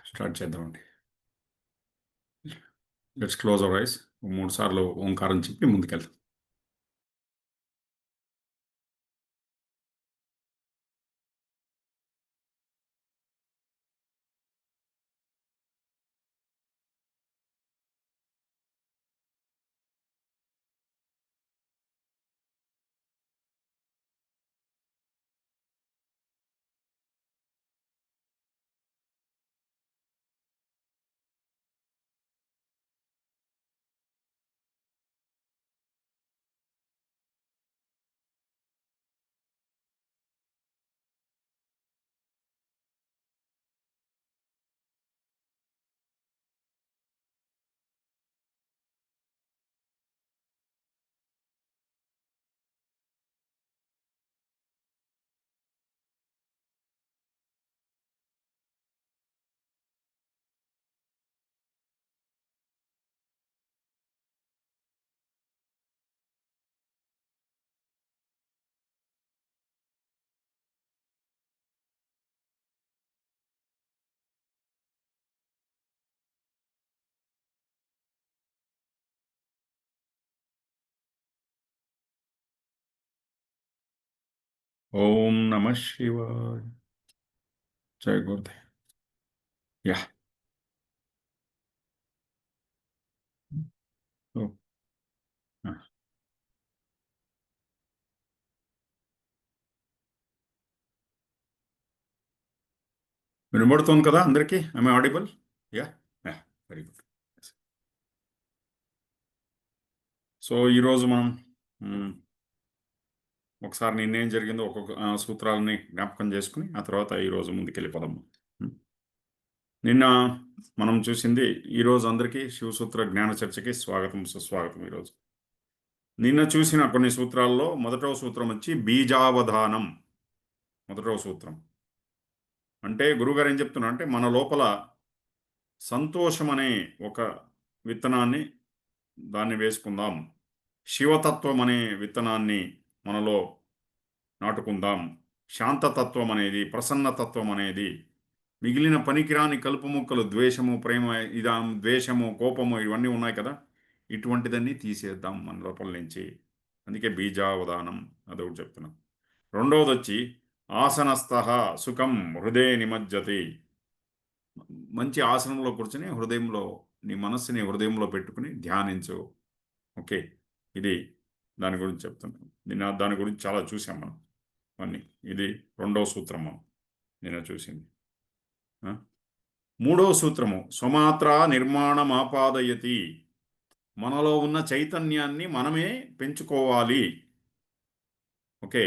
Start చేద్దామండి. Let's close our eyes. 3 సార్లు ఓంకారం చెప్పి ముందుకెళ్దాం. ఓం నమ శివాయ. జై గురుదేవ్. యా ఓ, ఆ. వినబడుతోంది కదా అందరికీ? I audible? Yeah yeah very good. So ఈరోజు మనం మ్, ఒకసారి నిన్నేం జరిగిందో ఒక్కొక్క సూత్రాలని జ్ఞాపకం చేసుకుని ఆ తర్వాత ఈరోజు ముందుకెళ్ళిపోదాం. మ్. నిన్న మనం చూసింది. ఈరోజు అందరికీ శివసూత్ర జ్ఞాన చర్చకి స్వాగతం, సుస్వాగతం. ఈరోజు నిన్న చూసిన కొన్ని సూత్రాల్లో మొదటవ సూత్రం వచ్చి బీజావధానం. మొదటవ సూత్రం అంటే గురుగారు ఏం చెప్తున్నారు అంటే మన లోపల సంతోషం అనే ఒక విత్తనాన్ని దాన్ని వేసుకుందాం. శివతత్వం అనే విత్తనాన్ని మనలో నాటుకుందాం. శాంతతత్వం అనేది, ప్రసన్నతత్వం అనేది, మిగిలిన పనికిరాని కలుపు ముక్కలు, ద్వేషము, ప్రేమ, ద్వేషము, కోపము ఇవన్నీ ఉన్నాయి కదా, ఇటువంటిదన్నీ తీసేద్దాం మన లోపల నుంచి. అందుకే బీజావధానం అదొకటి చెప్తున్నాం. రెండవది వచ్చి ఆసనస్థ సుఖం హృదయ నిమజ్జతి. మంచి ఆసనంలో కూర్చొని హృదయంలో నీ మనస్సుని హృదయంలో పెట్టుకుని ధ్యానించు. ఓకే, ఇది దాని గురించి చెప్తున్నాను. నిన్న దాని గురించి చాలా చూసాం మనం అన్నీ. ఇది రెండవ సూత్రం మనం నిన్న చూసింది. ఆ? మూడవ సూత్రము స్వమాత్ర నిర్మాణమాపాదయతి. మనలో ఉన్న చైతన్యాన్ని మనమే పెంచుకోవాలి. ఓకే,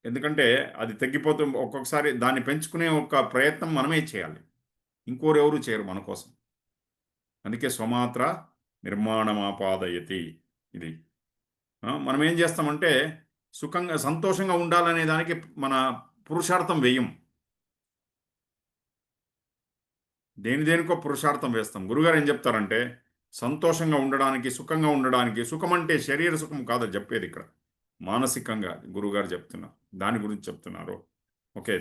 ఎందుకంటే అది తగ్గిపోతూ ఒక్కొక్కసారి దాన్ని పెంచుకునే ఒక ప్రయత్నం మనమే చేయాలి. ఇంకోరెవరు చేయరు మన కోసం. అందుకే స్వమాత్ర నిర్మాణమాపాదయతి. ఇది మనం ఏం చేస్తామంటే సుఖంగా సంతోషంగా ఉండాలనే దానికి మన పురుషార్థం వేయం. దేనికో పురుషార్థం వేస్తాం. గురుగారు ఏం చెప్తారంటే సంతోషంగా ఉండడానికి, సుఖంగా ఉండడానికి, సుఖం అంటే శరీర సుఖం కాదని చెప్పేది ఇక్కడ, మానసికంగా గురుగారు చెప్తున్నారు. దాని గురించి చెప్తున్నారు. ఓకే,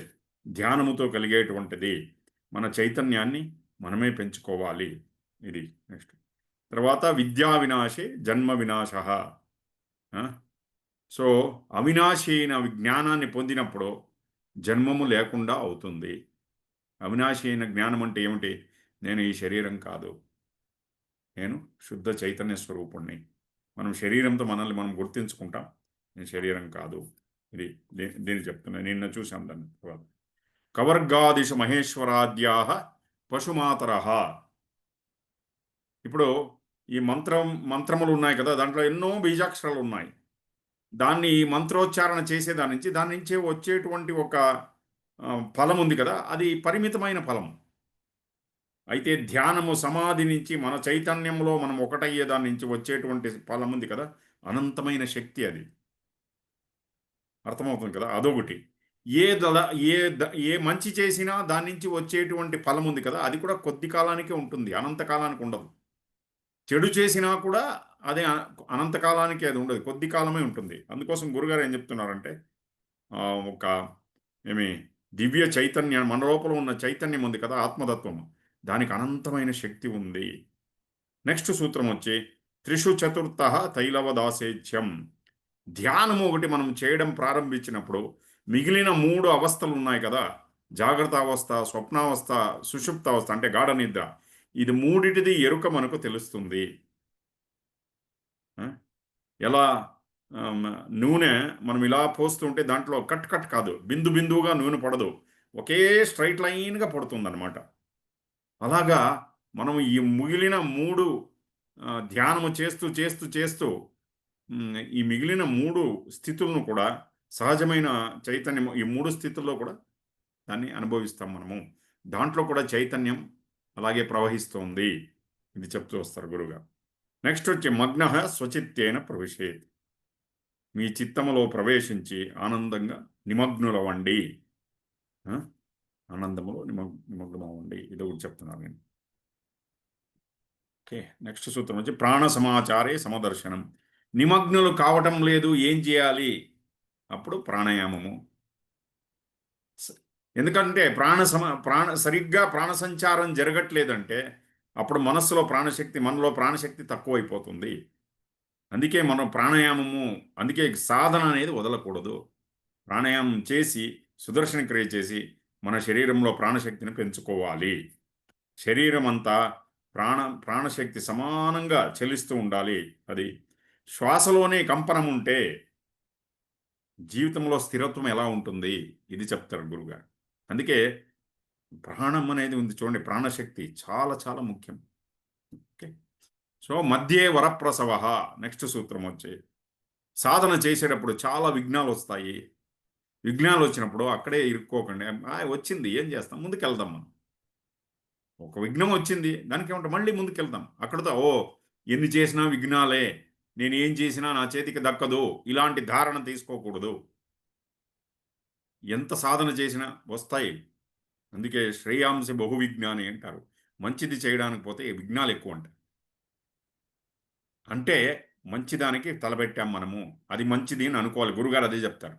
ధ్యానముతో కలిగేటువంటిది మన చైతన్యాన్ని మనమే పెంచుకోవాలి. ఇది నెక్స్ట్. తర్వాత విద్యా వినాశే జన్మ వినాశ. సో అవినాశి అయిన జ్ఞానాన్ని పొందినప్పుడు జన్మము లేకుండా అవుతుంది. అవినాశి అయిన జ్ఞానం అంటే ఏమిటి? నేను ఈ శరీరం కాదు, నేను శుద్ధ చైతన్య స్వరూపుణ్ణి. మనం శరీరంతో మనల్ని మనం గుర్తించుకుంటాం. నేను శరీరం కాదు. ఇది దీన్ని చెప్తున్నా. నిన్న చూసాం దాన్ని. తర్వాత కవర్గాదిషు మహేశ్వరాద్యా పశుమాతర. ఇప్పుడు ఈ మంత్రములు ఉన్నాయి కదా, దాంట్లో ఎన్నో బీజాక్షరాలు ఉన్నాయి. దాన్ని మంత్రోచ్చారణ చేసేదాని నుంచి దాని నుంచి వచ్చేటువంటి ఒక ఫలం ఉంది కదా, అది పరిమితమైన ఫలం. అయితే ధ్యానము, సమాధి నుంచి మన చైతన్యంలో మనం ఒకటయ్యే దాని నుంచి వచ్చేటువంటి ఫలం ఉంది కదా, అనంతమైన శక్తి అది. అర్థమవుతుంది కదా, అదొకటి. ఏ దళ ఏ మంచి చేసినా దాని నుంచి వచ్చేటువంటి ఫలం ఉంది కదా, అది కూడా కొద్ది కాలానికే ఉంటుంది, అనంత కాలానికి ఉండదు. చెడు చేసినా కూడా అదే అనంతకాలానికి అది ఉండదు, కొద్ది కాలమే ఉంటుంది. అందుకోసం గురుగారు ఏం చెప్తున్నారంటే ఒక ఏమి దివ్య చైతన్యం మన లోపల ఉన్న చైతన్యం ఉంది కదా, ఆత్మతత్వం, దానికి అనంతమైన శక్తి ఉంది. నెక్స్ట్ సూత్రం వచ్చి త్రిషు చతుర్థ తైలవదాసేచ్యం. ధ్యానం ఒకటి మనం చేయడం ప్రారంభించినప్పుడు మిగిలిన 3 అవస్థలు ఉన్నాయి కదా, జాగ్రత్త అవస్థ, స్వప్నావస్థ, సుషుప్త అవస్థ అంటే గాఢ నిద్ర, ఇది మూడిటిది ఎరుక మనకు తెలుస్తుంది. ఆ? ఎలా నూనె మనం ఇలా పోస్తుంటే దాంట్లో కట్ కట్ కాదు, బిందు బిందువుగా నూనె పడదు, ఒకే స్ట్రైట్ లైన్గా పడుతుందన్నమాట. అలాగా మనం ఈ మిగిలిన 3 ధ్యానము చేస్తూ చేస్తూ చేస్తూ ఈ మిగిలిన 3 స్థితులను కూడా, సహజమైన చైతన్యం ఈ 3 స్థితుల్లో కూడా దాన్ని అనుభవిస్తాం మనము. దాంట్లో కూడా చైతన్యం అలాగే ప్రవహిస్తోంది. ఇది చెప్తూ వస్తారు గురువుగారు. నెక్స్ట్ వచ్చి మగ్నః స్వచిత్తేన ప్రవిశేత్. మీ చిత్తములో ప్రవేశించి ఆనందంగా నిమగ్నులవ్వండి. ఆ? ఆనందములో నిమగ్నమవ్వండి. ఇది ఒకటి చెప్తున్నాను నేను. ఓకే, నెక్స్ట్ సూత్రం వచ్చి ప్రాణ సమాచారే సమదర్శనం. నిమగ్నులు కావటం లేదు, ఏం చేయాలి? అప్పుడు ప్రాణాయామము. స- ఎందుకంటే సరిగ్గా ప్రాణ సంచారం జరగట్లేదంటే అప్పుడు మనలో ప్రాణశక్తి తక్కువైపోతుంది. అందుకే మనం ప్రాణాయామము, అందుకే సాధన అనేది వదలకూడదు. ప్రాణాయామం చేసి సుదర్శన క్రియ చేసి మన శరీరంలో ప్రాణశక్తిని పెంచుకోవాలి. శరీరం అంతా ప్రాణశక్తి సమానంగా చలిస్తూ ఉండాలి. అది శ్వాసలోనే కంపనం ఉంటే జీవితంలో స్థిరత్వం ఎలా ఉంటుంది? ఇది చెప్తారు గురుగారు. అందుకే ప్రాణం అనేది ఉంది చూడండి, ప్రాణశక్తి చాలా చాలా ముఖ్యం. ఓకే, సో మధ్యే వరప్రసవ. నెక్స్ట్ సూత్రం వచ్చి సాధన చేసేటప్పుడు చాలా విఘ్నాలు వస్తాయి. విఘ్నాలు వచ్చినప్పుడు అక్కడే ఇరుక్కోకండి. వచ్చింది ఏం చేస్తాం, ముందుకెళ్దాం మనం. ఒక విఘ్నం వచ్చింది దానికి ఏమంటే మళ్ళీ ముందుకెళ్తాం. అక్కడతో ఎన్ని చేసినా విఘ్నాలే, నేను ఏం చేసినా నా చేతికి దక్కదు, ఇలాంటి ధారణ తీసుకోకూడదు. ఎంత సాధన చేసినా వస్తాయి. అందుకే శ్రేయాంసి బహు విజ్ఞాని అంటారు. మంచిది చేయడానికి పోతే విఘ్నాలు ఎక్కువ ఉంటాయి. అంటే మంచిదానికి తలపెట్టాం మనము, అది మంచిది అని అనుకోవాలి. గురుగారు అదే చెప్తారు.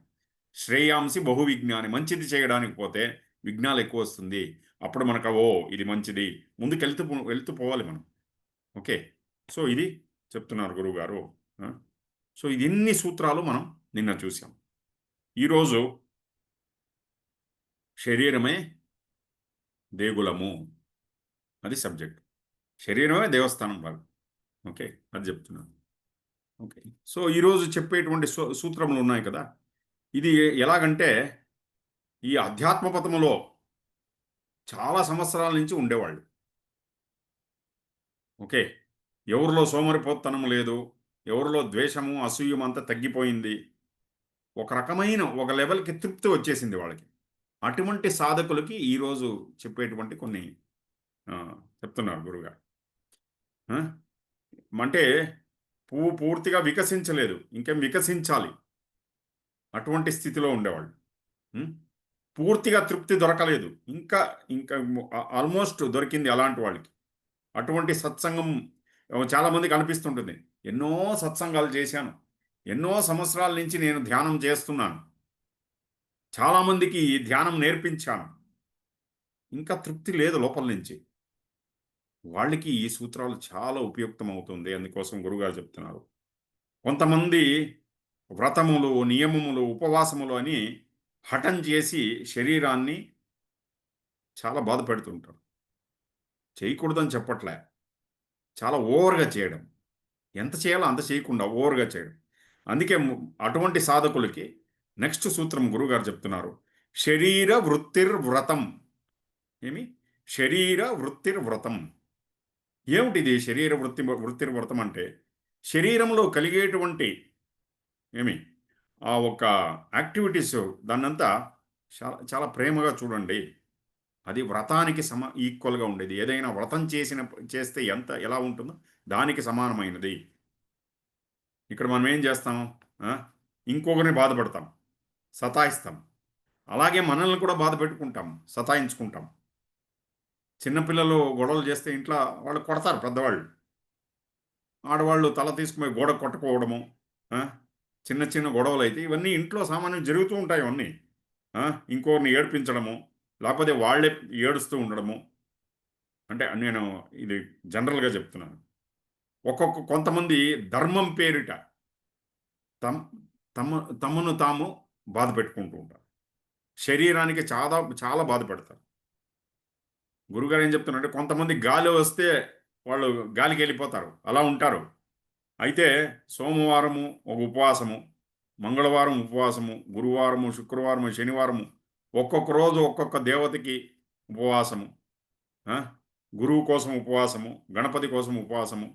శ్రేయాంసి బహు విజ్ఞాని, మంచిది చేయడానికి పోతే విఘ్నాలు ఎక్కువ వస్తుంది. అప్పుడు మనకు ఇది మంచిది, ముందుకు వెళ్తూ పోవాలి మనం. ఓకే, సో ఇది చెప్తున్నారు గురువుగారు. సో ఇది ఇన్ని సూత్రాలు మనం నిన్న చూసాం. ఈరోజు శరీరమే దేగులము, అది సబ్జెక్ట్. శరీరమే దేవస్థానం బాగా. ఓకే, అది చెప్తున్నాను. ఓకే, సో ఈరోజు చెప్పేటువంటి సూత్రములు ఉన్నాయి కదా, ఇది ఎలాగంటే ఈ అధ్యాత్మ పథములో చాలా సంవత్సరాల నుంచి ఉండేవాళ్ళు. ఓకే, ఎవరిలో సోమరిపోతనం లేదు, ఎవరిలో ద్వేషము అసూయం అంతా తగ్గిపోయింది, ఒక లెవెల్కి తృప్తి వచ్చేసింది వాళ్ళకి. అటువంటి సాధకులకి ఈరోజు చెప్పేటువంటి కొన్ని చెప్తున్నారు గురుగారు. అంటే పువ్వు పూర్తిగా వికసించలేదు, ఇంకేం వికసించాలి, అటువంటి స్థితిలో ఉండేవాళ్ళు. పూర్తిగా తృప్తి దొరకలేదు, ఇంకా ఇంకా ఆల్మోస్ట్ దొరికింది అలాంటి వాళ్ళకి. అటువంటి సత్సంగం చాలామందికి అనిపిస్తుంటుంది. ఎన్నో సత్సంగాలు చేశాను, ఎన్నో సంవత్సరాల నుంచి నేను ధ్యానం చేస్తున్నాను, చాలామందికి ధ్యానం నేర్పించాను, ఇంకా తృప్తి లేదు లోపల నుంచి. వాళ్ళకి ఈ సూత్రాలు చాలా ఉపయుక్తం అవుతుంది. అందుకోసం గురుగారు చెప్తున్నారు. కొంతమంది వ్రతములు, నియమములు, ఉపవాసములు అని హఠం చేసి శరీరాన్ని చాలా బాధ పెడుతుంటారు. చేయకూడదని చెప్పట్లే, చాలా ఓవర్గా చేయడం. ఎంత చేయాలో అంత చేయకుండా ఓవర్గా చేయడం. అందుకే అటువంటి సాధకులకి నెక్స్ట్ సూత్రం గురుగారు చెప్తున్నారు. శరీర వృత్తిర్వ్రతం. ఏమి? శరీర వృత్తిర్వ్రతం. ఏమిటిది శరీర వృత్తిర్వ్రతం అంటే? శరీరంలో కలిగేటువంటి ఏమి ఆ ఒక యాక్టివిటీస్ దాన్నంతా చాలా చాలా ప్రేమగా చూడండి. అది వ్రతానికి ఈక్వల్గా ఉండేది. ఏదైనా వ్రతం చేస్తే ఎలా ఉంటుందో దానికి సమానమైనది. ఇక్కడ మనం ఏం చేస్తాం? ఇంకొకరిని బాధపడతాం, సతాయిస్తాం. అలాగే మనల్ని కూడా బాధ పెట్టుకుంటాం, సతాయించుకుంటాం. చిన్నపిల్లలు గొడవలు చేస్తే ఇంట్లో వాళ్ళు కొడతారు పెద్దవాళ్ళు. ఆడవాళ్ళు తల తీసుకుపోయి గోడ కొట్టుకోవడము, చిన్న చిన్న గొడవలు అయితే ఇవన్నీ ఇంట్లో సామాన్యం జరుగుతూ ఉంటాయి ఇవన్నీ. ఇంకోరిని ఏడిపించడము, లేకపోతే వాళ్ళే ఏడుస్తూ ఉండడము. అంటే నేను ఇది జనరల్గా చెప్తున్నాను. కొంతమంది ధర్మం పేరిట తమ్ తమ తమను తాము బాధ పెట్టుకుంటూ ఉంటారు. శరీరానికి చాలా చాలా బాధపడతారు. గురుగారు ఏం చెప్తున్నారంటే కొంతమంది గాలి వస్తే వాళ్ళు గాలికి వెళ్ళిపోతారు. అలా ఉంటారు. అయితే సోమవారము ఒక ఉపవాసము, మంగళవారం ఉపవాసము, గురువారము, శుక్రవారము, శనివారము ఒక్కొక్క రోజు ఒక్కొక్క దేవతకి ఉపవాసము. ఆ? గురువు కోసం ఉపవాసము, గణపతి కోసం ఉపవాసము.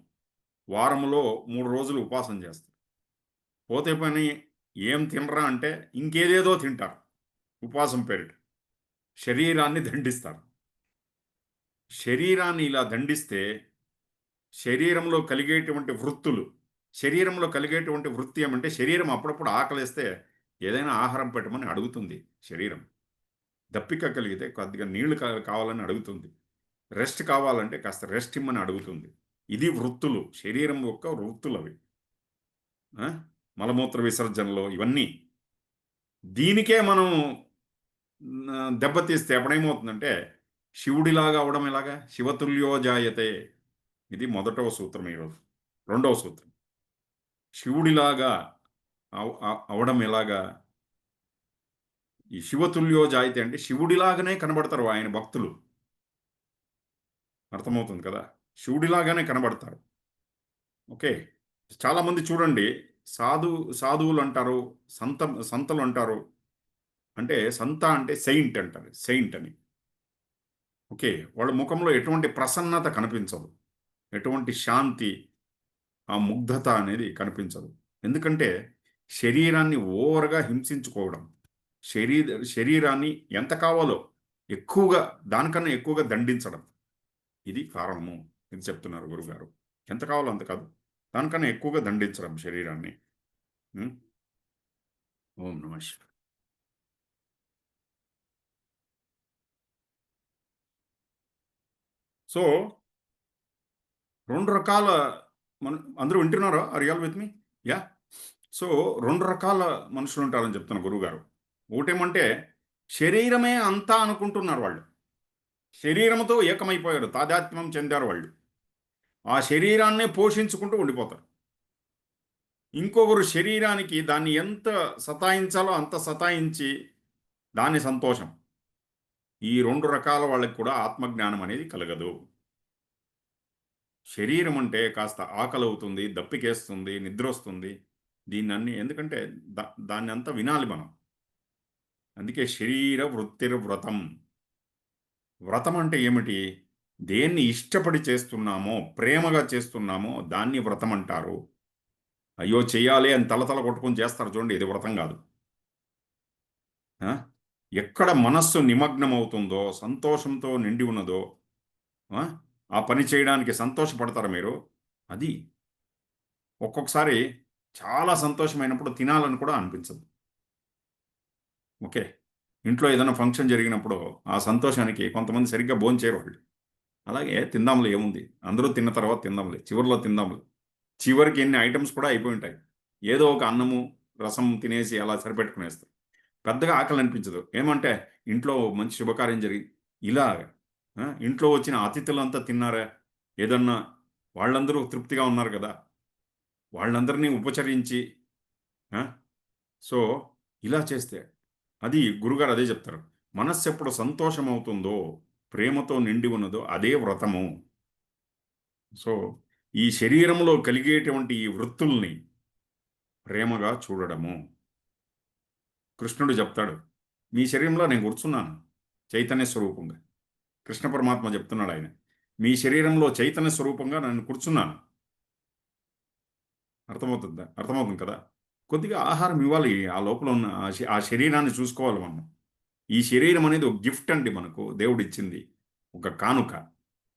వారంలో 3 రోజులు ఉపవాసం చేస్తారు. పోతే పని ఏం తినరా అంటే ఇంకేదేదో తింటారు ఉపవాసం పేరిట. శరీరాన్ని దండిస్తారు. శరీరాన్ని ఇలా దండిస్తే శరీరంలో కలిగేటువంటి వృత్తులు, శరీరంలో కలిగేటువంటి వృత్తి ఏమంటే శరీరం అప్పుడప్పుడు ఆకలిస్తే ఏదైనా ఆహారం పెట్టమని అడుగుతుంది శరీరం. దప్పిక కలిగితే కొద్దిగా నీళ్లు కావాలని అడుగుతుంది. రెస్ట్ కావాలంటే కాస్త రెస్ట్ ఇమ్మని అడుగుతుంది. ఇది వృత్తులు, శరీరం యొక్క వృత్తులు అవి. ఆ? మలమూత్ర విసర్జనలో ఇవన్నీ. దీనికే మనం దెబ్బతీస్తే ఎప్పుడేమవుతుందంటే శివుడిలాగా అవడం ఎలాగా? శివతుల్యో జాయతే. ఇది మొదటవ సూత్రం ఈరోజు. రెండవ సూత్రం శివుడిలాగా అవడం ఎలాగా? ఈ శివతుల్యో జాయితే అంటే శివుడిలాగానే కనబడతారు ఆయన భక్తులు. అర్థమవుతుంది కదా? శివుడిలాగానే కనబడతారు. ఓకే. చాలామంది చూడండి, సాధు సాధువులు అంటారు, సంత సంతలు అంటారు. అంటే సంత అంటే సెయింట్ అంటారు, సెయింట్ అని. ఓకే. వాళ్ళ ముఖంలో ఎటువంటి ప్రసన్నత కనిపించదు, ఎటువంటి శాంతి, ఆ ముగ్ధత అనేది కనిపించదు. ఎందుకంటే శరీరాన్ని ఓవర్గా హింసించుకోవడం, శరీరాన్ని ఎంత కావాలో ఎక్కువగా, దానికన్నా ఎక్కువగా దండించడం, ఇది కారణము. ఇది చెప్తున్నారు గురుగారు. ఎంత కావాలో అంత కాదు, దానికన్నా ఎక్కువగా దండించడం శరీరాన్ని. ఉం? ఓం నమ శివాయ. సో 2 రకాల అందరూ వింటున్నారా? Are you all with me? Yeah. So 2 రకాల మనుషులు ఉంటారని చెప్తున్నారు గురువుగారు. ఒకటేమంటే శరీరమే అంతా అనుకుంటున్నారు వాళ్ళు. శరీరంతో ఏకమైపోయారు, తాదాత్మ్యం చెందారు వాళ్ళు. ఆ శరీరాన్నే పోషించుకుంటూ ఉండిపోతారు. ఇంకొకరు శరీరానికి దాన్ని ఎంత సతాయించాలో అంత సతాయించి దాని సంతోషం. ఈ 2 రకాల వాళ్ళకి కూడా ఆత్మజ్ఞానం అనేది కలగదు. శరీరం అంటే కాస్త ఆకలవుతుంది, దప్పికేస్తుంది, నిద్రొస్తుంది. దీన్నన్ని ఎందుకంటే దాన్నంతా వినాలి మనం. అందుకే శరీర వృత్తిర్వ్రతం. వ్రతం అంటే ఏమిటి? దేన్ని ఇష్టపడి చేస్తున్నామో, ప్రేమగా చేస్తున్నామో దాన్ని వ్రతం అంటారు. అయ్యో! చెయ్యాలి అని తల కొట్టుకొని చేస్తారు చూడండి, ఇది వ్రతం కాదు. ఆ? ఎక్కడ మనస్సు నిమగ్నమవుతుందో, సంతోషంతో నిండి ఉన్నదో, ఆ ఆ పని చేయడానికి సంతోషపడతారా మీరు? అది. ఒక్కొక్కసారి చాలా సంతోషమైనప్పుడు తినాలని కూడా అనిపించదు. ఓకే. ఇంట్లో ఏదైనా ఫంక్షన్ జరిగినప్పుడు ఆ సంతోషానికి కొంతమంది సరిగ్గా భోంచేయరు వాళ్ళు. అలాగే తిందాంలే ఏముంది, అందరూ తిన్న తర్వాత తిందాంలే, చివరిలో తిందాంలే. చివరికి ఎన్ని ఐటెమ్స్ కూడా అయిపోయి ఉంటాయి. ఏదో ఒక అన్నము, రసం తినేసి అలా సరిపెట్టుకునేస్తారు. పెద్దగా ఆకలి అనిపించదు. ఏమంటే ఇంట్లో మంచి శుభకార్యం జరిగి ఇలాగ ఇంట్లో వచ్చిన అతిథులంతా తిన్నారా? ఏదన్నా వాళ్ళందరూ తృప్తిగా ఉన్నారు కదా! వాళ్ళందరినీ ఉపచరించి ఆ! సో, ఇలా చేస్తే అది గురుగారు అదే చెప్తారు. మనస్సెప్పుడు సంతోషమవుతుందో, ప్రేమతో నిండి ఉన్నదో అదే వ్రతము. సో, ఈ శరీరంలో కలిగేటువంటి ఈ వృత్తుల్ని ప్రేమగా చూడడము. కృష్ణుడు చెప్తాడు, మీ శరీరంలో నేను కూర్చున్నాను చైతన్య స్వరూపంగా. కృష్ణ పరమాత్మ చెప్తున్నాడు ఆయన. మీ శరీరంలో చైతన్య స్వరూపంగా నేను కూర్చున్నాను. అర్థమవుతుందా? అర్థమవుతుంది కదా! కొద్దిగా ఆహారం ఇవ్వాలి. ఆ లోపల ఉన్న ఆ శరీరాన్ని చూసుకోవాలి మనం. ఈ శరీరం అనేది ఒక గిఫ్ట్ అండి మనకు దేవుడిచ్చింది. ఒక కానుక.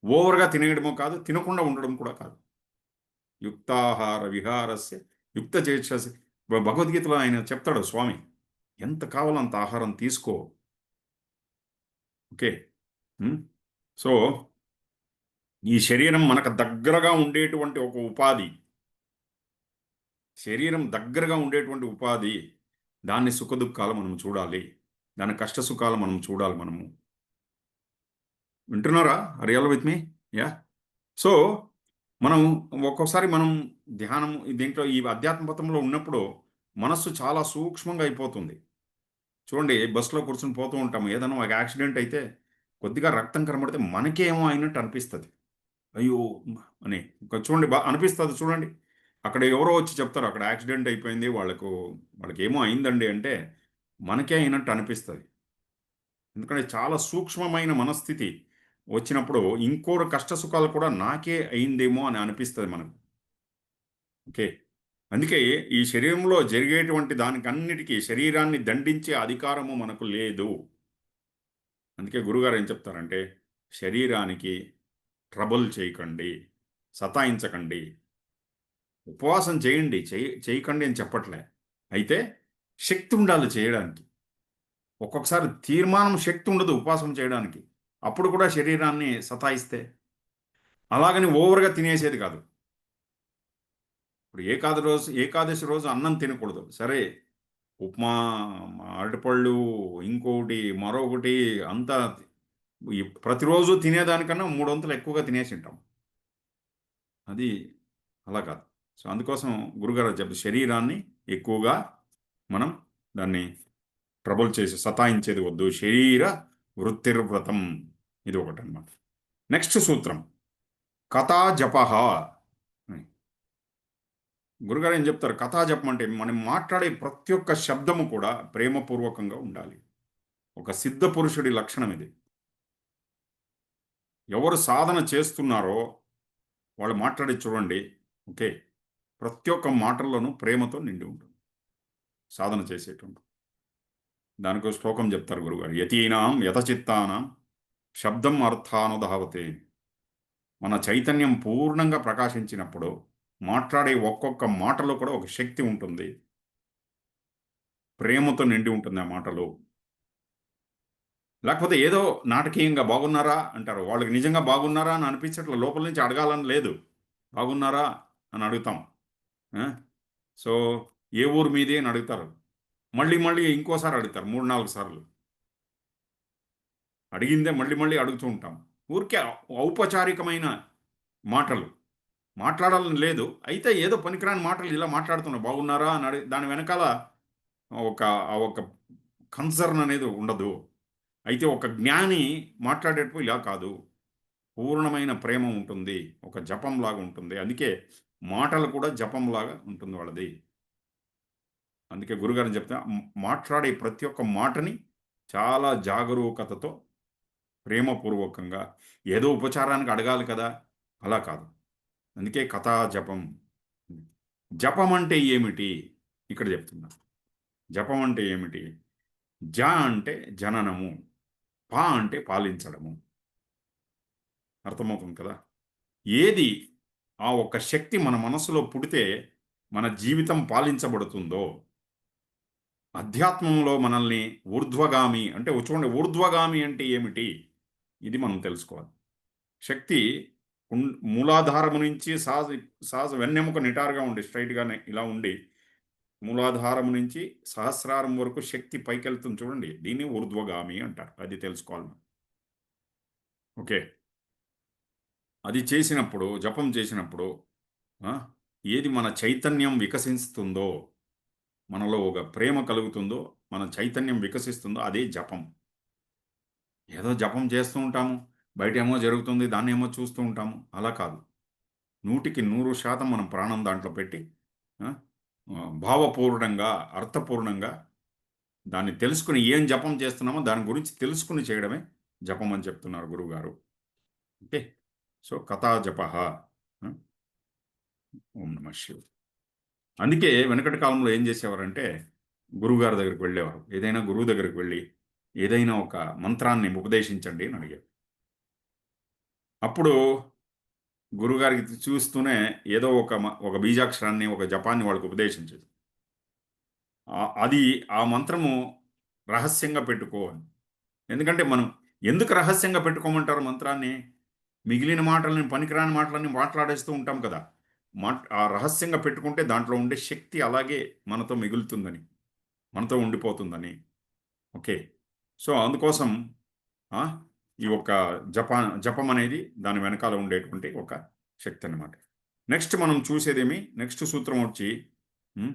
ఓవర్‌గా తినేయడమో కాదు, తినకుండా ఉండడం కూడా కాదు. యుక్తాహార విహారస్య యుక్త చేష్టసి. భగవద్గీతలో ఆయన చెప్తాడు స్వామి. ఎంత కావాలో అంత ఆహారం తీసుకో. ఓకే. హ్మ్. సో, ఈ శరీరం మనకు దగ్గరగా ఉండేటువంటి ఒక ఉపాధి. శరీరం దగ్గరగా ఉండేటువంటి ఉపాధి. దాన్ని సుఖదుఖాలు మనం చూడాలి. దాని కష్ట సుఖాలు మనం చూడాలి మనము. వింటున్నారా? Are you all with me? Yeah! So, మనం ఒక్కోసారి మనం ధ్యానం దీంట్లో ఈ అధ్యాత్మ పథంలో ఉన్నప్పుడు మనస్సు చాలా సూక్ష్మంగా అయిపోతుంది. చూడండి, బస్సులో కూర్చొని పోతూ ఉంటాము. ఏదైనా ఒక యాక్సిడెంట్ అయితే కొద్దిగా రక్తం కనబడితే మనకేమో అయినట్టు అనిపిస్తది. అయ్యో! అని చూడండి అనిపిస్తది చూడండి. అక్కడ ఎవరో వచ్చి చెప్తారు, అక్కడ యాక్సిడెంట్ అయిపోయింది. వాళ్ళకేమో అయిందండి అంటే మనకే అయినట్టు అనిపిస్తది. ఎందుకంటే చాలా సూక్ష్మమైన మనస్థితి వచ్చినప్పుడు ఇంకోరి కష్ట సుఖాలు కూడా నాకే అయిందేమో అని అనిపిస్తది మనకు. ఓకే. అందుకే ఈ శరీరంలో జరిగేటువంటి దానికన్నిటికి శరీరాన్ని దండించే అధికారము మనకు లేదు. అందుకే గురుగారు ఏం చెప్తారంటే, శరీరానికి ట్రబుల్ చేయకండి, సతాయించకండి. ఉపవాసం చేయండి. చేయకండి అని చెప్పట్లే. అయితే శక్తి ఉండాలి చేయడానికి. ఒక్కొక్కసారి తీర్మానం శక్తి ఉండదు ఉపవాసం చేయడానికి. అప్పుడు కూడా శరీరాన్ని సతాయిస్తే, అలాగని ఓవర్‌గా తినేసేది కాదు. ఇప్పుడు ఏకాదశి రోజు అన్నం తినకూడదు. సరే, ఉప్మా, అరటిపళ్ళు, ఇంకోటి, మరొకటి అంతా ప్రతిరోజు తినేదానికన్నా మూడొంతులు ఎక్కువగా తినేసింటాం. అది అలా కాదు. సో, అందుకోసం గురుగారు శరీరాన్ని ఎక్కువగా మనం దాన్ని ట్రబుల్ చేసి సతాయించేది వద్దు. శరీర వృత్తిర్వ్రతం ఇది ఒకటనమాట. నెక్స్ట్ సూత్రం కథా జపః అని. గురుగారు ఏం చెప్తారు? కథా జపం అంటే మనం మాట్లాడే ప్రతి ఒక్క శబ్దము కూడా ప్రేమపూర్వకంగా ఉండాలి. ఒక సిద్ధ పురుషుడి లక్షణం ఇది. ఎవరు సాధన చేస్తున్నారో వాళ్ళు మాట్లాడేది చూడండి. ఓకే. ప్రతి ఒక్క మాటల్లోనూ ప్రేమతో నిండి ఉంటుంది. సాధన చేసేటువంటి. దానికో శ్లోకం చెప్తారు గురుగారు. యతీనాం యతచిత్తానాం శబ్దం అర్థానుధావతే. మన చైతన్యం పూర్ణంగా ప్రకాశించినప్పుడు మాట్లాడే ఒక్కొక్క మాటలో కూడా ఒక శక్తి ఉంటుంది. ప్రేమతో నిండి ఉంటుంది ఆ మాటలో. లేకపోతే ఏదో నాటకీయంగా బాగున్నారా అంటారు. వాళ్ళకి నిజంగా బాగున్నారా అని అనిపించట్లే. లోపల నుంచి అడగాలని లేదు. బాగున్నారా అని అడుగుతాం. ఆ! సో, ఏ ఊరు మీది అని అడుగుతారు. మళ్ళీ మళ్ళీ ఇంకోసారి అడుగుతారు. 3, 4 సార్లు. అడిగిందే మళ్ళీ మళ్ళీ అడుగుతూ ఉంటాం. ఊరికే ఔపచారికమైన మాటలు. మాట్లాడాలని లేదు. అయితే ఏదో పనికిరాని మాటలు ఇలా మాట్లాడుతున్నాం. బాగున్నారా అని దాని వెనకాల ఒక ఒక కన్సర్న్ అనేది ఉండదు. అయితే ఒక జ్ఞాని మాట్లాడేటప్పుడు ఇలా కాదు. పూర్ణమైన ప్రేమ ఉంటుంది. ఒక జపంలాగా ఉంటుంది. అందుకే మాటలు కూడా జపంలాగా ఉంటుంది వాళ్ళది. అందుకే గురుగారు చెప్తే మాట్లాడే ప్రతి ఒక్క మాటని చాలా జాగరూకతతో, ప్రేమపూర్వకంగా ఏదో ఉపచారానికి అడగాలి కదా! అలా కాదు. అందుకే కథా జపం. జపం అంటే ఏమిటి? ఇక్కడ చెప్తున్నా. జపం అంటే ఏమిటి? జ అంటే జననము. అంటే పాలించడము. అర్థమవుతుంది కదా! ఏది ఆ ఒక్క శక్తి మన మనస్సులో పుడితే మన జీవితం పాలించబడుతుందో, అధ్యాత్మంలో మనల్ని ఊర్ధ్వగామి అంటే చూడండి, ఊర్ధ్వగామి అంటే ఏమిటి? ఇది మనం తెలుసుకోవాలి. శక్తి మూలాధారము నుంచి సహజ వెన్నెముక నిటారుగా ఉండి స్ట్రెయిట్‌గానే ఇలా ఉండి, మూలాధారము నుంచి సహస్రారం వరకు శక్తి పైకెళ్తుంది చూడండి. దీన్ని ఊర్ధ్వగామి అంటారు. అది తెలుసుకోవాలి మనం. ఓకే. అది చేసినప్పుడు, జపం చేసినప్పుడు ఆ! ఏది మన చైతన్యం వికసిస్తుందో, మనలో ఒక ప్రేమ కలుగుతుందో, మన చైతన్యం వికసిస్తుందో అదే జపం. ఏదో జపం చేస్తూ ఉంటాము. బయటేమో జరుగుతుంది. దాన్నేమో చూస్తూ ఉంటాము. అలా కాదు. 100కి 100% మనం ప్రాణం దాంట్లో పెట్టి ఆ! భావపూర్ణంగా, అర్థపూర్ణంగా దాన్ని తెలుసుకొని ఏం జపం చేస్తున్నామో దాని గురించి తెలుసుకొని చేయడమే జపం అని చెప్తున్నారు గురువుగారు. ఓకే. సో, కథా జపః. ఓం నమః శివాయ. అందుకే వెనకటి కాలంలో ఏం చేసేవారంటే, గురువుగారి దగ్గరికి వెళ్ళేవారు. ఏదైనా గురువు దగ్గరికి వెళ్లి, ఏదైనా ఒక మంత్రాన్ని ఉపదేశించండి అని అడిగారు. అప్పుడు గురువుగారికి చూస్తూనే ఏదో ఒక బీజాక్షరాన్ని, ఒక జపాన్ని వాళ్ళకి ఉపదేశించేది. అది ఆ మంత్రము రహస్యంగా పెట్టుకో అని. ఎందుకంటే మనం ఎందుకు రహస్యంగా పెట్టుకోమంటారు మంత్రాన్ని? మిగిలిన మాటలని, పనికిరాని మాటలన్నీ మాట్లాడేస్తూ ఉంటాం కదా! ఆ రహస్యంగా పెట్టుకుంటే దాంట్లో ఉండే శక్తి అలాగే మనతో మిగులుతుందని, మనతో ఉండిపోతుందని. ఓకే. సో అందుకోసం ఆ, ఈ ఒక జపం అనేది దాని వెనకాల ఉండేటువంటి ఒక శక్తి అన్నమాట. నెక్స్ట్ మనం చూసేదేమి, నెక్స్ట్ సూత్రం వచ్చి ఉమ్,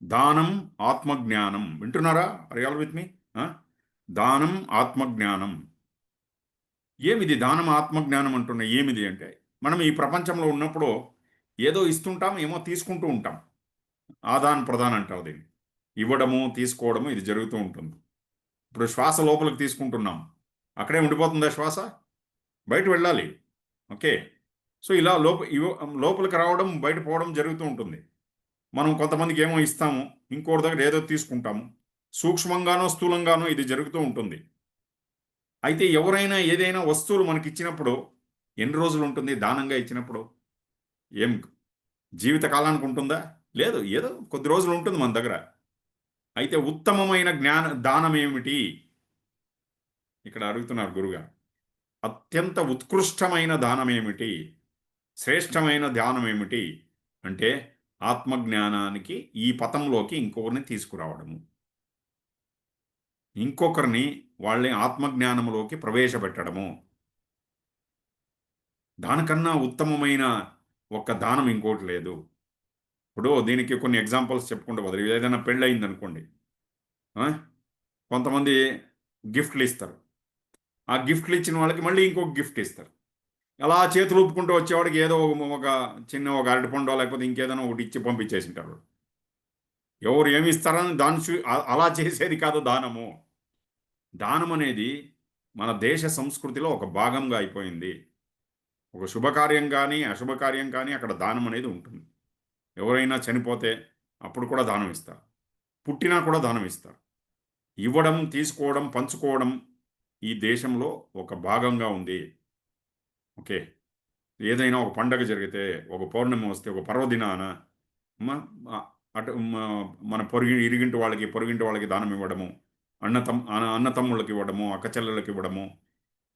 దానం ఆత్మజ్ఞానం. వింటున్నారా? Are with me? దానం ఆత్మజ్ఞానం. ఏమిది దానం ఆత్మజ్ఞానం అంటున్నా? ఏమిది అంటే, మనం ఈ ప్రపంచంలో ఉన్నప్పుడు ఏదో ఇస్తుంటాం, ఏమో తీసుకుంటూ ఉంటాం. ఆదాన్ ప్రదాన్ అంటారు దీన్ని. ఇవ్వడము తీసుకోవడము ఇది జరుగుతూ ఉంటుంది. ఇప్పుడు శ్వాస లోపలికి తీసుకుంటున్నాం, అక్కడే ఉండిపోతుందా శ్వాస? బయట వెళ్ళాలి. ఓకే. సో ఇలా లోపలికి రావడం బయట పోవడం జరుగుతూ ఉంటుంది. మనం కొంతమందికి ఏమో ఇస్తాము, ఇంకోటి దగ్గర ఏదో తీసుకుంటాము. సూక్ష్మంగానో స్థూలంగానో ఇది జరుగుతూ ఉంటుంది. అయితే ఎవరైనా ఏదైనా వస్తువులు మనకి ఇచ్చినప్పుడు ఎన్ని రోజులు ఉంటుంది? దానంగా ఇచ్చినప్పుడు ఏం జీవిత కాలానికి ఉంటుందా? లేదు, ఏదో కొద్ది రోజులు ఉంటుంది మన దగ్గర. అయితే ఉత్తమమైన దానం ఏమిటి ఇక్కడ అడుగుతున్నారు గురుగారు. అత్యంత ఉత్కృష్టమైన దానం ఏమిటి, శ్రేష్టమైన ధ్యానం ఏమిటి అంటే, ఆత్మజ్ఞానానికి ఈ పథంలోకి ఇంకొకరిని తీసుకురావడము, ఇంకొకరిని వాళ్ళని ఆత్మజ్ఞానంలోకి ప్రవేశపెట్టడము. దానికన్నా ఉత్తమమైన ఒక దానం ఇంకోటి లేదు. ఇప్పుడు దీనికి కొన్ని ఎగ్జాంపుల్స్ చెప్పుకుంటూ పోతారు. ఏదైనా పెళ్ళి అయింది అనుకోండి, ఆ? కొంతమంది గిఫ్ట్లు ఇస్తారు. ఆ గిఫ్ట్లు ఇచ్చిన వాళ్ళకి మళ్ళీ ఇంకొక గిఫ్ట్ ఇస్తారు. అలా చేతులు ఊపుకుంటూ వచ్చేవాడికి ఏదో ఒక చిన్న ఒక అరటిపండో లేకపోతే ఇంకేదైనా ఒకటి ఇచ్చి పంపించేసింటారు. ఎవరు ఏమి ఇస్తారని దాన్ని అలా చేసేది కాదు దానము. దానం అనేది మన దేశ సంస్కృతిలో ఒక భాగంగా అయిపోయింది. ఒక శుభకార్యం కానీ అశుభకార్యం కానీ అక్కడ దానం అనేది ఉంటుంది. ఎవరైనా చనిపోతే అప్పుడు కూడా దానం ఇస్తారు. పుట్టినా కూడా దానం ఇస్తారు. ఇవ్వడం, తీసుకోవడం, పంచుకోవడం ఈ దేశంలో ఒక భాగంగా ఉంది. ఓకే. ఏదైనా ఒక పండగ జరిగితే, ఒక పౌర్ణమి వస్తే, ఒక పర్వదినాన మ ఆహ్, అటు మన ఇరిగింటి వాళ్ళకి, పొరుగింటి వాళ్ళకి దానం ఇవ్వడము, అన్నతమ్ముళ్ళకి ఇవ్వడము, అక్క చెల్లెళ్ళకి ఇవ్వడము.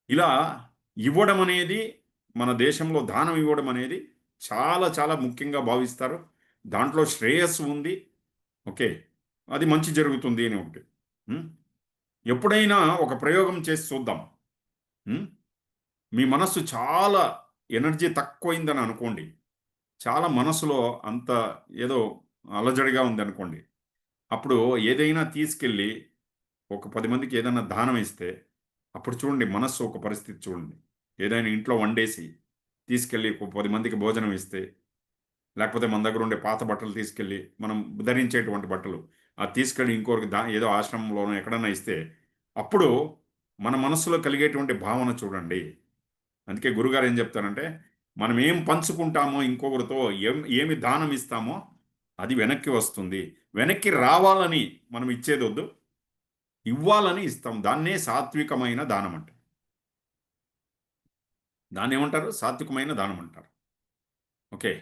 ఇలా ఇవ్వడం అనేది మన దేశంలో దానం ఇవ్వడం అనేది చాలా చాలా ముఖ్యంగా భావిస్తారు. దాంట్లో శ్రేయస్సు ఉంది. ఓకే. అది మంచి జరుగుతుంది అని ఒకటి. హ్మ్. ఎప్పుడైనా ఒక ప్రయోగం చేసి చూద్దాం. హ్మ్. మీ మనస్సు చాలా ఎనర్జీ తక్కువైందని అనుకోండి. చాలా మనసులో అంత ఏదో అలజడిగా ఉందనుకోండి. అప్పుడు ఏదైనా తీసుకెళ్ళి ఒక 10 మందికి ఏదైనా దానం ఇస్తే, అప్పుడు చూడండి మనస్సు ఒక పరిస్థితి చూడండి. ఏదైనా ఇంట్లో వండేసి తీసుకెళ్ళి ఒక 10 మందికి భోజనం ఇస్తే, లేకపోతే మన దగ్గర ఉండే పాత బట్టలు తీసుకెళ్ళి మనం ధరించేటువంటి బట్టలు, అది తీసుకెళ్ళి ఇంకొకరికి ఏదో ఆశ్రమంలోనో ఎక్కడన్నా ఇస్తే, అప్పుడు మన మనస్సులో కలిగేటువంటి భావన చూడండి. అందుకే గురుగారు ఏం చెప్తారంటే, మనం ఏం పంచుకుంటామో ఇంకొకరితో, ఏమి దానం ఇస్తామో అది వెనక్కి వస్తుంది. వెనక్కి రావాలని మనం ఇచ్చేదొద్దు. ఇవ్వాలని ఇస్తాం. దాన్నే సాత్వికమైన దానం అంటారు. దాన్నేమంటారు? సాత్వికమైన దానం అంటారు. ఓకే.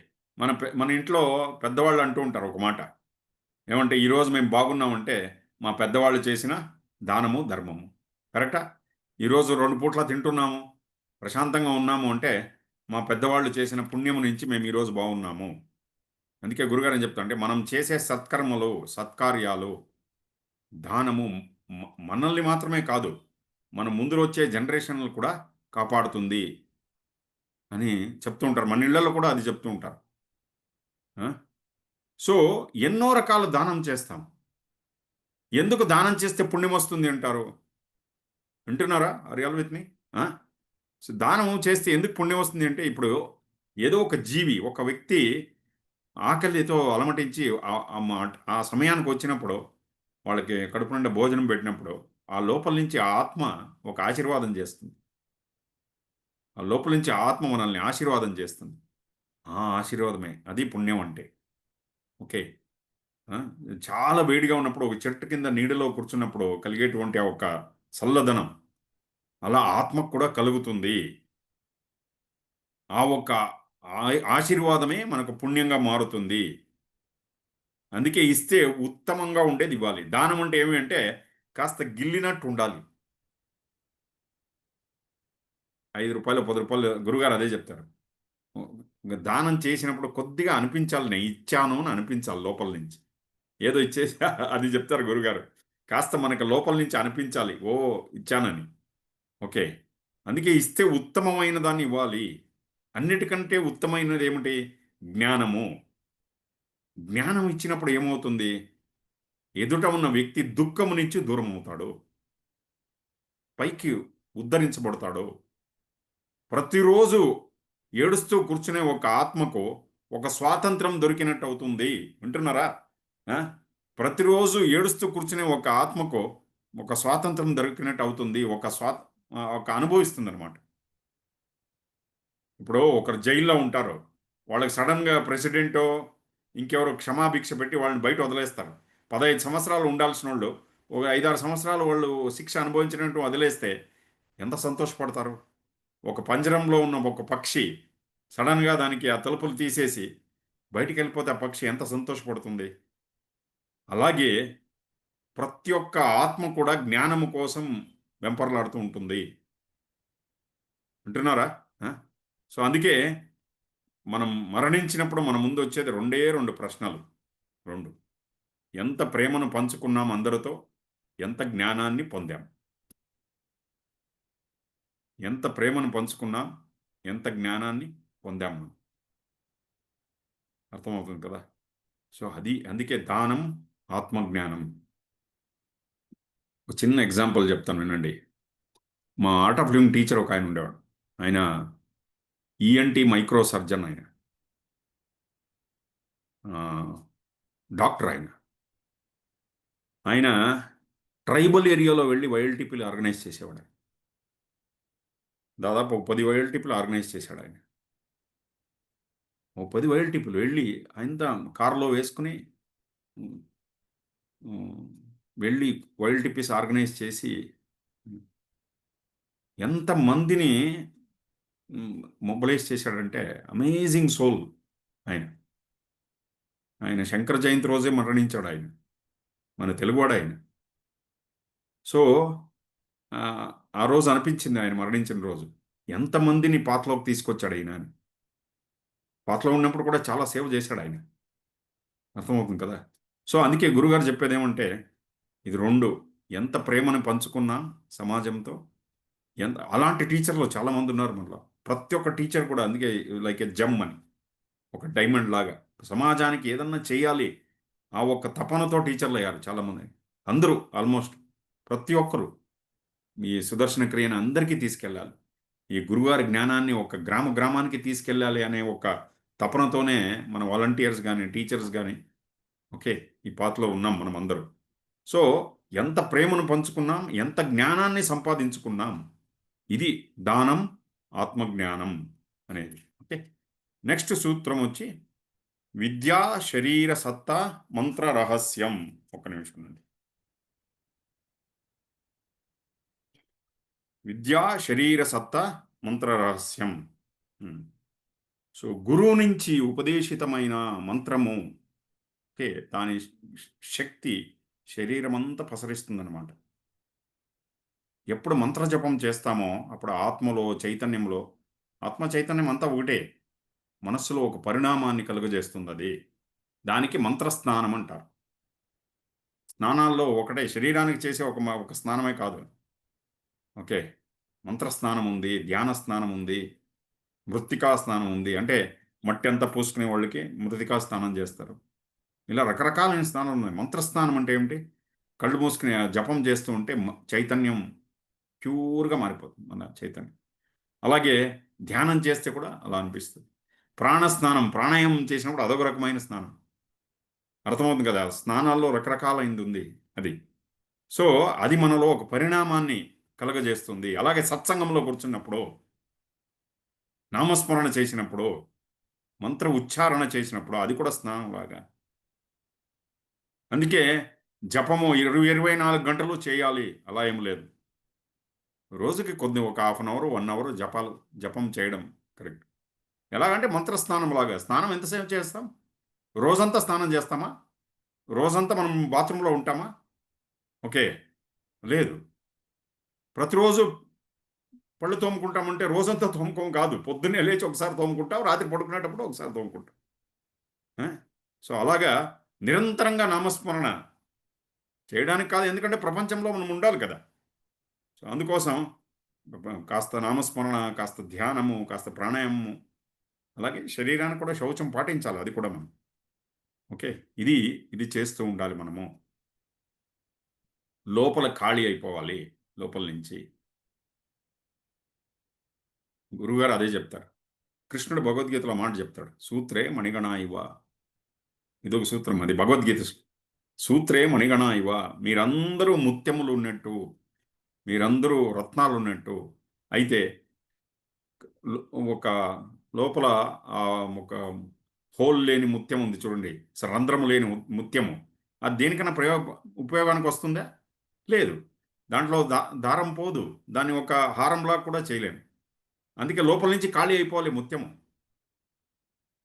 మన ఇంట్లో పెద్దవాళ్ళు అంటూ ఉంటారు ఒక మాట. ఏమంటే, "ఈరోజు మేము బాగున్నామంటే, మా పెద్దవాళ్ళు చేసిన దానము, ధర్మము." కరెక్టా? ఈరోజు 2 పూట్ల తింటున్నాము, ప్రశాంతంగా ఉన్నాము అంటే, మా పెద్దవాళ్ళు చేసిన పుణ్యము నుంచి మేము ఈరోజు బాగున్నాము. అందుకే గురుగారు ఏం చెప్తారంటే, మనం చేసే సత్కర్మలు, సత్కార్యాలు, దానము మనల్ని మాత్రమే కాదు, మన ముందు వచ్చే జనరేషన్‌లు కూడా కాపాడుతుంది అని చెప్తూ ఉంటారు. మన ఇళ్లలో కూడా అది చెప్తూ ఉంటారు. ఆ! సో, ఎన్నో రకాల దానం చేస్తాం. ఎందుకు దానం చేస్తే పుణ్యమొస్తుంది అంటారు? వింటున్నారా? ఆర్ యూ ఆల్ విత్ మీ? ఆ! సో, దానం చేస్తే ఎందుకు పుణ్యమొస్తుంది అంటే, ఇప్పుడు ఏదో ఒక జీవి, ఒక వ్యక్తి ఆకలితో అలమటించి ఆ సమయానికొచ్చినప్పుడు, వాళ్ళకి కడుపు నిండా భోజనం పెట్టినప్పుడు, ఆ లోపల నుంచి ఆ ఆత్మ ఒక ఆశీర్వాదం చేస్తుంది. ఆ లోపల నుంచి ఆ ఆత్మ మనల్ని ఆశీర్వాదం చేస్తుంది. ఆ ఆశీర్వాదమే. అది పుణ్యం అంటే. ఓకే. ఆ! చాలా వేడిగా ఉన్నప్పుడు ఒక చెట్టు కింద నీడలో కూర్చున్నప్పుడు కలిగేటువంటి ఆ ఒక చల్లదనం, అలా ఆత్మకు కూడా కలుగుతుంది. ఆ ఒక్క ఆశీర్వాదమే మనకు పుణ్యంగా మారుతుంది. అందుకే ఇస్తే ఉత్తమంగా ఉండేది ఇవ్వాలి. దానం అంటే ఏమి అంటే కాస్త గిల్లినట్టు ఉండాలి. రూ. 5, రూ. 10 గురుగారు అదే చెప్తారు. దానం చేసినప్పుడు కొద్దిగా అనిపించాలి, నేను ఇచ్చాను అని అనిపించాలి లోపల నుంచి. ఏదో ఇచ్చేసి అది చెప్తారు గురుగారు. కాస్త మనకు లోపల నుంచి అనిపించాలి, ఓ ఇచ్చానని. ఓకే. అందుకే ఇస్తే ఉత్తమమైన దాన్ని ఇవ్వాలి. అన్నిటికంటే ఉత్తమమైనది ఏమిటి? జ్ఞానము. జ్ఞానం ఇచ్చినప్పుడు ఏమవుతుంది? ఎదుట ఉన్న వ్యక్తి దుఃఖము నుంచి దూరమవుతాడు. పైకి ఉద్ధరించబడతాడు. ప్రతిరోజు ఏడుస్తూ కూర్చునే ఒక ఆత్మకు ఒక స్వాతంత్రం దొరికినట్టు అవుతుంది. వింటున్నారా? ఆ? ప్రతిరోజు ఏడుస్తూ కూర్చునే ఒక ఆత్మకు ఒక స్వాతంత్రం దొరికినట్టు అవుతుంది. ఒక అనుభవిస్తుంది అనమాట. ఇప్పుడు ఒకరు జైల్లో ఉంటారు. వాళ్ళకి సడన్గా ప్రెసిడెంటో ఇంకెవరో క్షమాభిక్ష పెట్టి వాళ్ళని బయట వదిలేస్తారు. 15 సంవత్సరాలు ఉండాల్సిన వాళ్ళు ఒక 5-6 సంవత్సరాలు వాళ్ళు శిక్ష అనుభవించినట్టు వదిలేస్తే ఎంత సంతోషపడతారు? ఒక పంజరంలో ఉన్న ఒక పక్షి సడన్గా దానికి ఆ తలుపులు తీసేసి బయటికి వెళ్ళిపోతే ఆ పక్షి ఎంత సంతోషపడుతుంది? అలాగే ప్రతి ఒక్క ఆత్మ కూడా జ్ఞానము కోసం వెంపర్లాడుతూ ఉంటుంది. వింటున్నారా? ఆ? సో అందుకే మనం మరణించినప్పుడు మన ముందు వచ్చేది రెండే రెండు ప్రశ్నలు. రెండు. ఎంత ప్రేమను పంచుకున్నాం అందరితో, ఎంత జ్ఞానాన్ని పొందాం. ఎంత ప్రేమను పంచుకున్నాం, ఎంత జ్ఞానాన్ని పొందాం మనం. అర్థమవుతుంది కదా? సో అందుకే దానం, ఆత్మజ్ఞానం. ఒక చిన్న ఎగ్జాంపుల్ చెప్తాను వినండి. మా ఆర్ట్ ఆఫ్ లివింగ్ టీచర్ ఒక ఆయన ఉండేవాడు. ఆయన ఈఎన్టీ మైక్రో సర్జన్. ఆయన ఆ, డాక్టర్. ఆయన ట్రైబల్ ఏరియాలో వెళ్ళి వైఎల్టీపీలు ఆర్గనైజ్ చేసేవాడు. దాదాపు ఒక 10 వైఎల్టీపీలు ఆర్గనైజ్ చేశాడు ఆయన. ఓ 10 వైఎల్టీపీలు వెళ్ళి ఆయన కారులో వేసుకుని ఉమ్, ఉమ్, వెళ్ళి వైఎల్టీపీస్ ఆర్గనైజ్ చేసి ఎంతమందిని మొబలైజ్ చేశాడంటే అమేజింగ్ సోల్. ఆయన ఆయన శంకర జయంతి రోజే మరణించాడు ఆయన. మన తెలుగువాడు ఆయన. సో ఆ ఆ రోజు అనిపించింది ఆయన మరణించిన రోజు ఎంతమందిని పాతలోకి తీసుకొచ్చాడు ఆయన అని. పాతలో ఉన్నప్పుడు కూడా చాలా సేవ చేశాడు ఆయన. అర్థమవుతుంది కదా? సో అందుకే గురుగారు చెప్పేది ఏమంటే ఇది రెండు. ఎంత ప్రేమను పంచుకున్నా సమాజంతో, ఎంత అలాంటి టీచర్లు చాలామంది ఉన్నారు మనలో. ప్రతి ఒక్క టీచర్ కూడా అందుకే లైక్ ఏ జమ్ అని, ఒక డైమండ్ లాగా సమాజానికి ఏదన్నా చేయాలి ఆ ఒక్క తపనతో టీచర్లు అయ్యారు చాలామంది. అందరూ ఆల్మోస్ట్ ప్రతి ఒక్కరు ఈ సుదర్శన క్రియను అందరికీ తీసుకెళ్ళాలి. ఈ గురుగారి జ్ఞానాన్ని ఒక గ్రామానికి తీసుకెళ్ళాలి అనే ఒక తపనతోనే మన వాలంటీర్స్ కానీ టీచర్స్ కానీ ఓకే ఈ పాత్రలో ఉన్నాం మనం అందరూ. సో ఎంత ప్రేమను పంచుకున్నాం, ఎంత జ్ఞానాన్ని సంపాదించుకున్నాం. ఇది దానం, ఆత్మజ్ఞానం అనేది. ఓకే. నెక్స్ట్ సూత్రం వచ్చి విద్యా శరీర సత్తా మంత్ర రహస్యం. ఒక్క నిమిషం అండి. విద్యా శరీర సత్తా మంత్ర రహస్యం. సో గురువు నుంచి ఉపదేశితమైన మంత్రము ఓకే దాని శక్తి శరీరమంతా పసరిస్తుందన్నమాట. ఎప్పుడు మంత్రజపం చేస్తామో అప్పుడు ఆత్మలో చైతన్యంలో ఆత్మ చైతన్యం అంతా ఒకటే. మనస్సులో ఒక పరిణామాన్ని కలుగజేస్తుంది అది. దానికి మంత్రస్నానం అంటారు. స్నానాల్లో ఒకటే శరీరానికి చేసే ఒక స్నానమే కాదు. ఓకే. మంత్రస్నానం ఉంది, ధ్యాన స్నానం ఉంది, మృత్తికా స్నానం ఉంది. అంటే మట్టి అంతా పూసుకునే వాళ్ళకి మృతికా స్నానం చేస్తారు. ఇలా రకరకాలైన స్నానాలు ఉన్నాయి. మంత్రస్నానం అంటే ఏమిటి? కళ్ళు మూసుకుని జపం చేస్తూ ఉంటే చైతన్యం ప్యూర్గా మారిపోతుంది మన చైతన్యం. అలాగే ధ్యానం చేస్తే కూడా అలా అనిపిస్తుంది. ప్రాణస్నానం, ప్రాణాయామం చేసినప్పుడు అదొక రకమైన స్నానం. అర్థమవుతుంది కదా? స్నానాల్లో రకరకాలైంది ఉంది అది. సో అది మనలో ఒక పరిణామాన్ని కలగజేస్తుంది. అలాగే సత్సంగంలో కూర్చున్నప్పుడు, నామస్మరణ చేసినప్పుడు, మంత్ర ఉచ్చారణ చేసినప్పుడు అది కూడా స్నానం లాగా. అందుకే జపము 24 గంటలు చేయాలి అలా ఏం లేదు. రోజుకి ఒక హాఫ్ అన్ అవర్ 1 అవర్ జపం చేయడం కరెక్ట్. ఎలాగంటే మంత్రస్నానం లాగా. స్నానం ఎంతసేపు చేస్తాం? రోజంతా స్నానం చేస్తామా? రోజంతా మనం బాత్రూంలో ఉంటామా? ఓకే. లేదు. ప్రతిరోజు పళ్ళు తోముకుంటామంటే రోజంతా తోముకోం కాదు. పొద్దున్నే లేచి ఒకసారి తోముకుంటాం, రాత్రి పడుకునేటప్పుడు ఒకసారి తోముకుంటాం. ఆ? సో అలాగా నిరంతరంగా నామస్మరణ చేయడానికి కాదు, ఎందుకంటే ప్రపంచంలో మనం ఉండాలి కదా! సో, అందుకోసం కాస్త నామస్మరణ, కాస్త ధ్యానము, కాస్త ప్రాణాయామము, అలాగే శరీరానికి కూడా శౌచం పాటించాలి. అది కూడా మనం. ఓకే. ఇది, ఇది చేస్తూ ఉండాలి మనము. లోపల ఖాళీ అయిపోవాలి లోపల నుంచి. గురువుగారు అదే చెప్తారు. కృష్ణుడు భగవద్గీతలో మాట చెప్తాడు. సూత్రే మణిగణా ఇవ. ఇదొక సూత్రం. అది భగవద్గీత సూత్రే మణిగణా ఇవ. మీరందరూ ముత్యములు ఉన్నట్టు, మీరందరూ రత్నాలు ఉన్నట్టు. అయితే లో ఒక లోపల ఒక హోల్ లేని ముత్యం ఉంది చూడండి. రంధ్రము లేని ముత్యము. అది దేనికన్నా ఉపయోగానికి వస్తుందా? లేదు. దాంట్లో దారం పోదు. దాన్ని ఒక హారంలా కూడా చేయలేము. అందుకే లోపల నుంచి ఖాళీ అయిపోవాలి ముత్యము.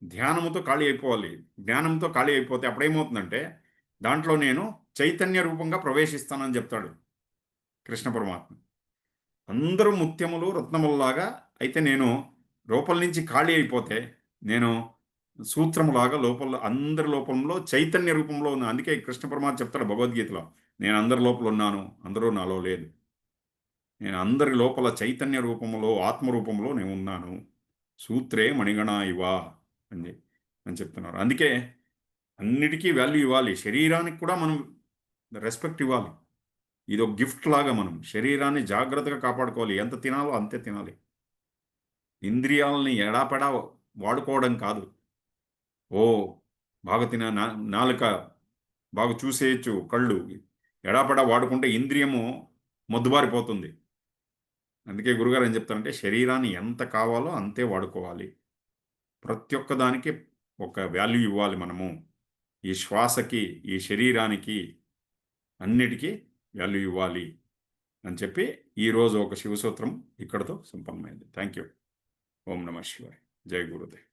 ధ్యానముతో ఖాళీ అయిపోవాలి. జ్ఞానంతో ఖాళీ అయిపోతే అప్పుడేమవుతుందంటే, దాంట్లో నేను చైతన్య రూపంగా ప్రవేశిస్తానని చెప్తాడు కృష్ణ పరమాత్మ. అందరూ ముత్యములు, రత్నముల్లాగా అయితే నేను లోపల నుంచి ఖాళీ అయిపోతే, నేను సూత్రములాగా లోపల అందరి లోపంలో చైతన్య రూపంలో ఉన్నా. అందుకే కృష్ణ పరమాత్మ చెప్తాడు భగవద్గీతలో, నేను అందరి లోపల ఉన్నాను, అందరూ నాలో లేదు. నేను అందరి లోపల చైతన్య రూపంలో, ఆత్మ రూపంలో నేనున్నాను. సూత్రే మణిగణా ఇవ అని అని చెప్తున్నారు. అందుకే అన్నిటికీ వాల్యూ ఇవ్వాలి. శరీరానికి కూడా మనం రెస్పెక్ట్ ఇవ్వాలి. ఇదొక గిఫ్ట్ లాగా మనం శరీరాన్ని జాగ్రత్తగా కాపాడుకోవాలి. ఎంత తినాలో అంతే తినాలి. ఇంద్రియాలని ఎడాపెడా వాడుకోవడం కాదు. ఓహ్! బాగా నాలుక బాగా చూసేయొచ్చు కళ్ళు. ఎడాపెడా వాడుకుంటే ఇంద్రియము మొద్దుబారిపోతుంది. అందుకే గురుగారు ఏం చెప్తారంటే, శరీరాన్ని ఎంత కావాలో అంతే వాడుకోవాలి. ప్రతి ఒక్క దానికి ఒక వాల్యూ ఇవ్వాలి మనము. ఈ శ్వాసకి, ఈ శరీరానికి అన్నిటికీ వాల్యూ ఇవ్వాలి అని చెప్పి, ఈరోజు ఒక శివసూత్రం ఇక్కడితో సంపన్నమైంది. Thank you. ఓం నమః శివాయ. జై గురుదేవ్.